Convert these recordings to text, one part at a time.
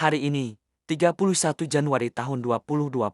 Hari ini, 31 Januari tahun 2026,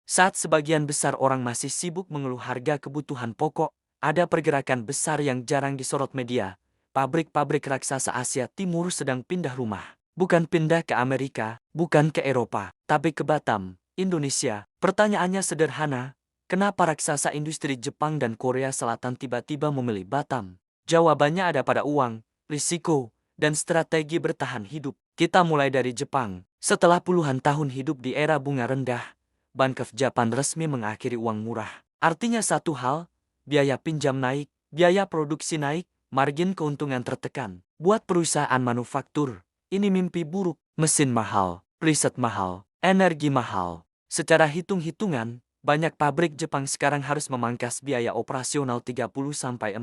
saat sebagian besar orang masih sibuk mengeluh harga kebutuhan pokok, ada pergerakan besar yang jarang disorot media. Pabrik-pabrik raksasa Asia Timur sedang pindah rumah. Bukan pindah ke Amerika, bukan ke Eropa, tapi ke Batam, Indonesia. Pertanyaannya sederhana, kenapa raksasa industri Jepang dan Korea Selatan tiba-tiba memilih Batam? Jawabannya ada pada uang, risiko, dan strategi bertahan hidup. Kita mulai dari Jepang. Setelah puluhan tahun hidup di era bunga rendah, Bank of Japan resmi mengakhiri uang murah. Artinya satu hal, biaya pinjam naik, biaya produksi naik, margin keuntungan tertekan. Buat perusahaan manufaktur, ini mimpi buruk. Mesin mahal, riset mahal, energi mahal. Secara hitung-hitungan, banyak pabrik Jepang sekarang harus memangkas biaya operasional 30–40%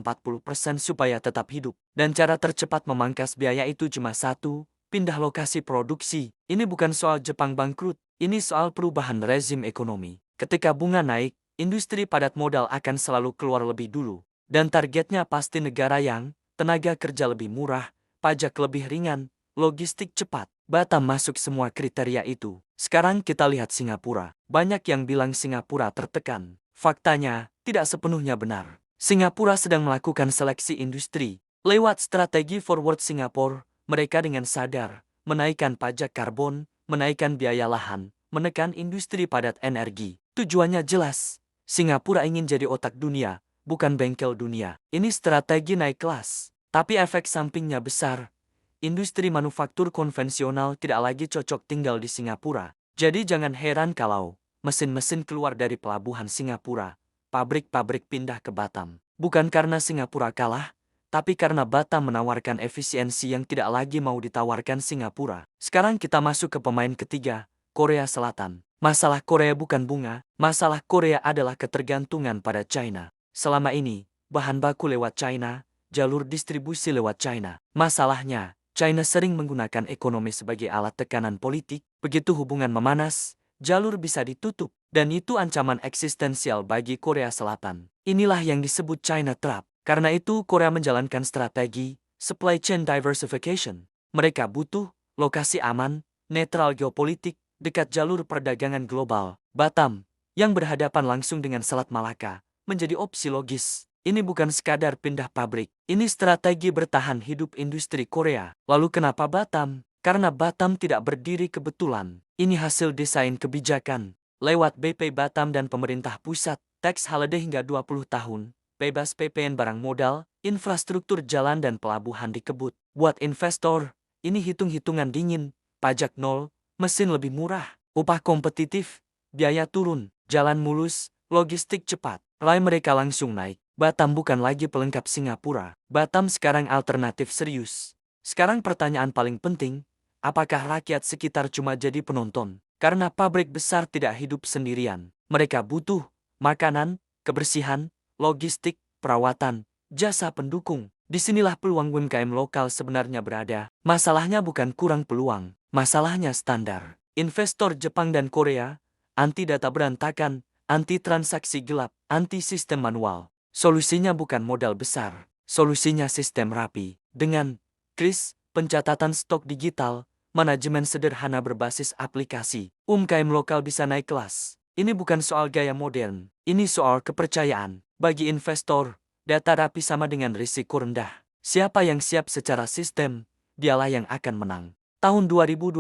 supaya tetap hidup. Dan cara tercepat memangkas biaya itu cuma satu, pindah lokasi produksi. Ini bukan soal Jepang bangkrut, ini soal perubahan rezim ekonomi. Ketika bunga naik, industri padat modal akan selalu keluar lebih dulu. Dan targetnya pasti negara yang tenaga kerja lebih murah, pajak lebih ringan, logistik cepat. Batam masuk semua kriteria itu. Sekarang kita lihat Singapura. Banyak yang bilang Singapura tertekan. Faktanya, tidak sepenuhnya benar. Singapura sedang melakukan seleksi industri. Lewat strategi Forward Singapore, mereka dengan sadar menaikkan pajak karbon, menaikkan biaya lahan, menekan industri padat energi. Tujuannya jelas. Singapura ingin jadi otak dunia, bukan bengkel dunia. Ini strategi naik kelas. Tapi efek sampingnya besar. Industri manufaktur konvensional tidak lagi cocok tinggal di Singapura. Jadi jangan heran kalau mesin-mesin keluar dari pelabuhan Singapura, pabrik-pabrik pindah ke Batam. Bukan karena Singapura kalah, tapi karena Batam menawarkan efisiensi yang tidak lagi mau ditawarkan Singapura. Sekarang kita masuk ke pemain ketiga, Korea Selatan. Masalah Korea bukan bunga, masalah Korea adalah ketergantungan pada China. Selama ini, bahan baku lewat China, jalur distribusi lewat China. Masalahnya, China sering menggunakan ekonomi sebagai alat tekanan politik. Begitu hubungan memanas, jalur bisa ditutup, dan itu ancaman eksistensial bagi Korea Selatan. Inilah yang disebut China Trap. Karena itu Korea menjalankan strategi supply chain diversification. Mereka butuh lokasi aman, netral geopolitik, dekat jalur perdagangan global. Batam, yang berhadapan langsung dengan Selat Malaka, menjadi opsi logis. Ini bukan sekadar pindah pabrik, ini strategi bertahan hidup industri Korea. Lalu kenapa Batam? Karena Batam tidak berdiri kebetulan. Ini hasil desain kebijakan. Lewat BP Batam dan pemerintah pusat, tax holiday hingga 20 tahun, bebas PPN barang modal, infrastruktur jalan dan pelabuhan dikebut. Buat investor, ini hitung-hitungan dingin, pajak nol, mesin lebih murah, upah kompetitif, biaya turun, jalan mulus, logistik cepat. Nilai mereka langsung naik. Batam bukan lagi pelengkap Singapura. Batam sekarang alternatif serius. Sekarang pertanyaan paling penting, apakah rakyat sekitar cuma jadi penonton? Karena pabrik besar tidak hidup sendirian. Mereka butuh makanan, kebersihan, logistik, perawatan, jasa pendukung. Disinilah peluang UMKM lokal sebenarnya berada. Masalahnya bukan kurang peluang, masalahnya standar. Investor Jepang dan Korea, anti data berantakan, anti transaksi gelap, anti sistem manual. Solusinya bukan modal besar, solusinya sistem rapi. Dengan kris, pencatatan stok digital, manajemen sederhana berbasis aplikasi, UMKM lokal bisa naik kelas. Ini bukan soal gaya modern, ini soal kepercayaan. Bagi investor, data rapi sama dengan risiko rendah. Siapa yang siap secara sistem, dialah yang akan menang. Tahun 2026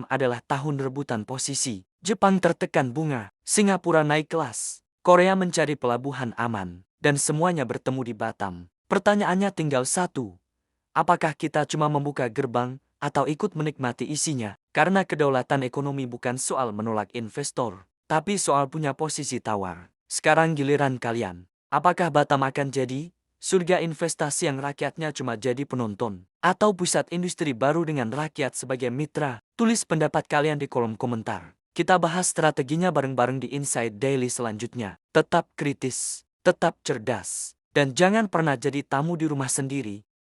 adalah tahun rebutan posisi. Jepang tertekan bunga, Singapura naik kelas, Korea mencari pelabuhan aman, dan semuanya bertemu di Batam. Pertanyaannya tinggal satu, apakah kita cuma membuka gerbang atau ikut menikmati isinya? Karena kedaulatan ekonomi bukan soal menolak investor, tapi soal punya posisi tawar. Sekarang giliran kalian. Apakah Batam akan jadi surga investasi yang rakyatnya cuma jadi penonton? Atau pusat industri baru dengan rakyat sebagai mitra? Tulis pendapat kalian di kolom komentar. Kita bahas strateginya bareng-bareng di Inside Daily selanjutnya. Tetap kritis, tetap cerdas, dan jangan pernah jadi tamu di rumah sendiri.